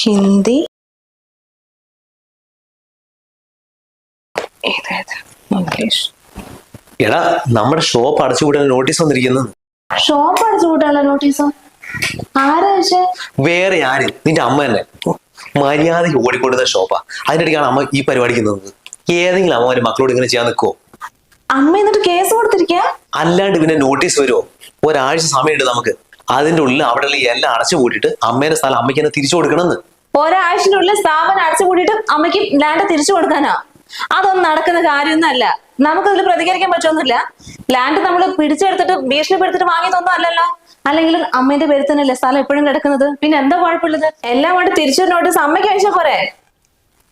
Hindi English. എടാ നമ്മുടെ shop അടച്ചുപൂട്ടാൻ നോട്ടീസ് വന്നിരിക്കുന്നു. ഷോപ്പ് അടച്ചുപൂട്ടാനുള്ള നോട്ടീസോ? ആരാ വെച്ചേ? വേറെ ആര്, നിന്റെ അമ്മ തന്നെ. മര്യാദയ്ക്ക് ഓടിക്കൊണ്ടുന്ന ഷോപ്പാ. അതിനിടയ്ക്കാണ് അമ്മ ഈ പരിപാടിക്ക് നിന്നത്. ഏതെങ്കിലും അമ്മമാര് മക്കളോട് ഇങ്ങനെ ചെയ്യാൻ നിൽക്കുവോ? അമ്മ എന്നിട്ട് കേസ് കൊടുത്തിരിക്ക? അല്ലാണ്ട് പിന്നെ നോട്ടീസ് വരുമോ? ഒരാഴ്ച സമയമുണ്ട് നമുക്ക്. അതിന്റെ ഉള്ളിൽ അവിടെയുള്ള എല്ലാം അടച്ചു പൂട്ടിയിട്ട് അമ്മേന്റെ സ്ഥലം അമ്മയ്ക്ക് തന്നെ തിരിച്ചു കൊടുക്കണമെന്ന്. ഒരാഴ്ചനുള്ളിൽ സ്ഥാപനം അടച്ചു പൂട്ടിയിട്ട് അമ്മയ്ക്ക് ലാൻഡ് തിരിച്ചു കൊടുക്കാനാ? അതൊന്നും നടക്കുന്ന കാര്യമൊന്നുമല്ല. നമുക്കതിൽ പ്രതികരിക്കാൻ പറ്റുമൊന്നുമില്ല. ലാൻഡ് നമ്മൾ പിടിച്ചെടുത്തിട്ട് ഭീഷണിപ്പെടുത്തിട്ട് വാങ്ങിയതൊന്നും അല്ലല്ലോ. അല്ലെങ്കിൽ അമ്മേന്റെ പേര് തന്നെയല്ലേ സ്ഥലം എപ്പോഴും കിടക്കുന്നത്. പിന്നെ എന്താ കുഴപ്പമുള്ളത്? എല്ലാം കൊണ്ട് തിരിച്ചു നോട്ടീസ് അമ്മയ്ക്ക് അയച്ചാ പോരെ?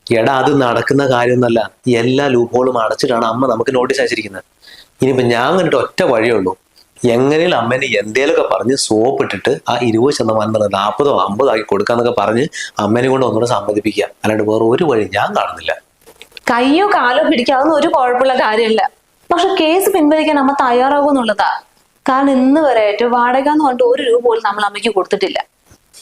എടാ അത് നടക്കുന്ന കാര്യമൊന്നുമല്ല. എല്ലാ ലൂപ്പുകളും അടച്ചിട്ടാണ് അമ്മ നമുക്ക് നോട്ടീസ് അയച്ചിരിക്കുന്നത്. ഇനിയിപ്പോ ഞാൻ കണ്ടിട്ട് ഒറ്റ വഴിയേ ഉള്ളൂ. എങ്ങനെയും അമ്മേനെ എന്തേലൊക്കെ പറഞ്ഞ് സോപ്പ് ഇട്ടിട്ട് ആ 20% 40 50 ആക്കി കൊടുക്കാന്നൊക്കെ പറഞ്ഞ് അമ്മേനെ കൊണ്ട് ഒന്നുകൂടെ സമ്മതിപ്പിക്കുക. അല്ലാണ്ട് വേറെ ഒരു വഴി ഞാൻ കാണുന്നില്ല. കയ്യോ കാലോ പിടിക്കാവുന്ന ഒരു കുഴപ്പമുള്ള കാര്യമല്ല. പക്ഷെ കേസ് പിൻവലിക്കാൻ അമ്മ തയ്യാറാകുമെന്നുള്ളതാ. കാരണം ഇന്ന് വരെ വാടക എന്ന് പറഞ്ഞിട്ട് 1 രൂപ പോലും നമ്മൾ അമ്മയ്ക്ക് കൊടുത്തിട്ടില്ല.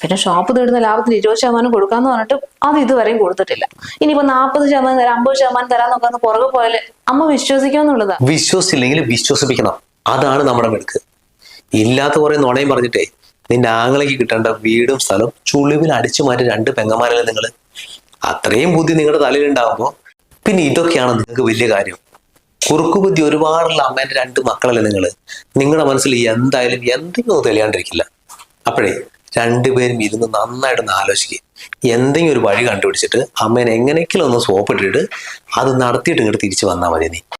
പിന്നെ ഷോപ്പ് തീടുന്ന ലാഭത്തിന് 20% കൊടുക്കാന്ന് പറഞ്ഞിട്ട് അത് ഇതുവരെയും കൊടുത്തിട്ടില്ല. ഇനിയിപ്പോ 40% തരാം 50% തരാന്നൊക്കെ പുറകെ പോയാല് അമ്മ വിശ്വസിക്കാന്നുള്ളതാ. വിശ്വസിച്ചില്ലെങ്കിൽ വിശ്വസിപ്പിക്കണം. അതാണ് നമ്മുടെ മെടുക്ക്. ഇല്ലാത്ത കുറെ നുണയും പറഞ്ഞിട്ടേ നിന്റെ ആങ്ങളയ്ക്ക് കിട്ടേണ്ട വീടും സ്ഥലവും ചുളിവിൽ അടിച്ചു മാറ്റി 2 പെങ്ങന്മാരല്ലേ നിങ്ങള്. അത്രയും ബുദ്ധി നിങ്ങളുടെ തലയിലുണ്ടാവുമ്പോ പിന്നെ ഇതൊക്കെയാണ് നിങ്ങൾക്ക് വലിയ കാര്യം. കുറുക്കുബുദ്ധി ഒരുപാടുള്ള അമ്മേന്റെ 2 മക്കളല്ലേ നിങ്ങള്. നിങ്ങളുടെ മനസ്സിൽ എന്തായാലും എന്തെങ്കിലും തെളിയാണ്ടിരിക്കില്ല. അപ്പോഴേ 2 പേരും ഇരുന്ന് നന്നായിട്ടൊന്ന് ആലോചിക്കുക. എന്തെങ്കിലും ഒരു വഴി കണ്ടുപിടിച്ചിട്ട് അമ്മേനെ എങ്ങനെയെങ്കിലും ഒന്ന് സോപ്പിട്ടിട്ട് അത് നടത്തിയിട്ട് ഇങ്ങോട്ട് തിരിച്ചു വന്നാൽ മതി നീ.